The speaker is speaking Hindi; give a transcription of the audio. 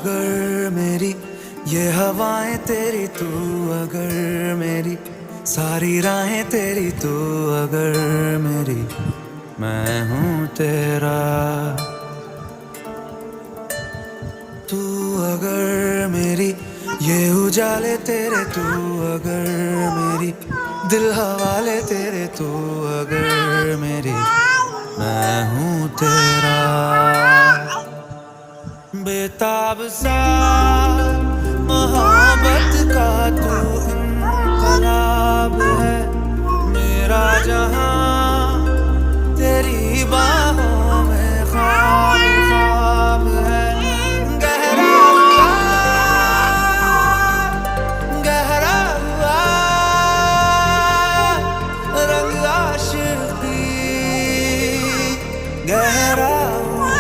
अगर मेरी ये हवाएं तेरी, तू अगर मेरी सारी राहें तेरी, तू अगर मेरी मैं हूँ तेरा। तू अगर मेरी ये उजाले तेरे, तू अगर मेरी दिल हवाले तेरे, तू अगर मेरी मैं हूँ तेरा। बेताब सा मोहब्बत का तू इनकलाब है, मेरा जहां तेरी बाहों में ख्वाब ख्वाब है। गहरा हुआ, गहरा हुआ रंग आशिकी, गहरा हुआ।